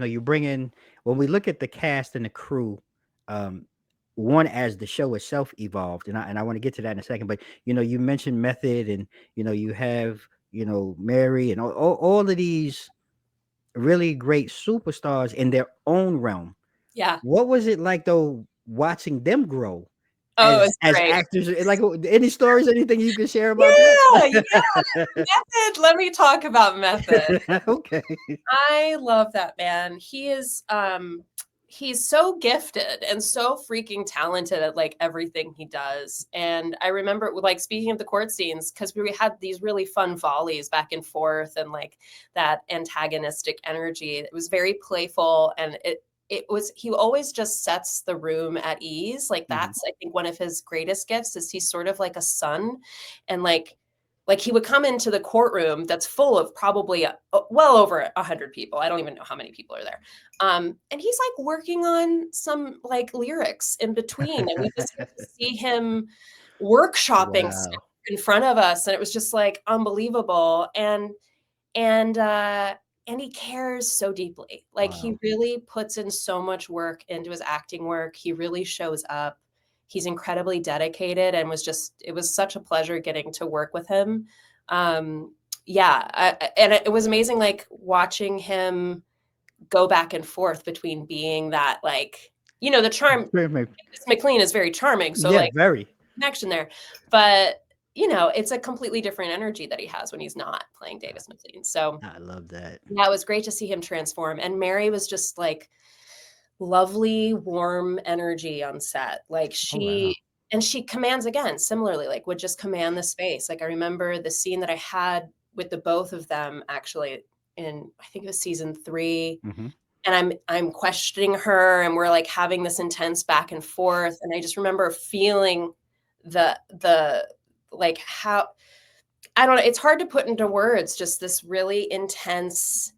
you bring in, when we look at the cast and the crew, um, one, as the show itself evolved, and I want to get to that in a second, but you mentioned Method, and you have Mary, and all of these really great superstars in their own realm. Yeah. What was it like though, watching them grow Oh, it was as great. actors? Like, any stories, anything you can share about Yeah, yeah. that? Method. Let me talk about Method. Okay. I love that man. He's so gifted and so freaking talented at like everything he does. And I remember, like, speaking of the court scenes, because we had these really fun volleys back and forth, and like that antagonistic energy. It was very playful, and he always just sets the room at ease. Like, Mhm. that's, I think, one of his greatest gifts is he's sort of like a son. And like he would come into the courtroom that's full of probably well over 100 people. I don't even know how many people are there. And he's like working on some like lyrics in between, and we just get to see him workshopping stuff Wow. in front of us, and it was just like unbelievable. And and he cares so deeply. Like, he Wow. really puts in so much work into his acting work. He really shows up. He's incredibly dedicated, and it was such a pleasure getting to work with him. Um, yeah, and it was amazing, like, watching him go back and forth between being that, like, the charm. McLean is very charming, so Yeah, like very. connection there, but it's a completely different energy that he has when he's not playing Davis McLean. So I love that. yeah, it was great to see him transform. And Mary was just like lovely, warm energy on set. Like, Oh, wow. she commands, again, similarly, like, would just command the space. Like, I remember the scene that I had with the both of them, actually, in, I think it was season 3. Mhm. And I'm questioning her, and we're like having this intense back and forth. And I just remember feeling the like, how, I don't know, it's hard to put into words, just this really intense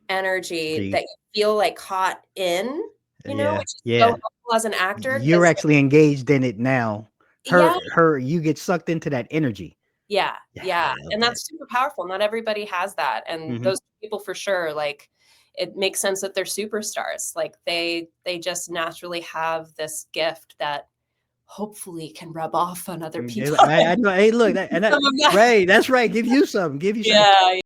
energy that Gee. you feel like caught in, Yeah, which is so yeah. helpful as an actor, You're because actually engaged in it now. yeah, You get sucked into that energy. yeah, Yeah, I yeah, love and that. that's super powerful. Not everybody has that, and Mhm. those people, for sure, like, it makes sense that they're superstars. Like, they just naturally have this gift that hopefully can rub off on other people. I know. Hey, look, that, and that, Some of that. right, that's right. Give you some. Give you some. Yeah.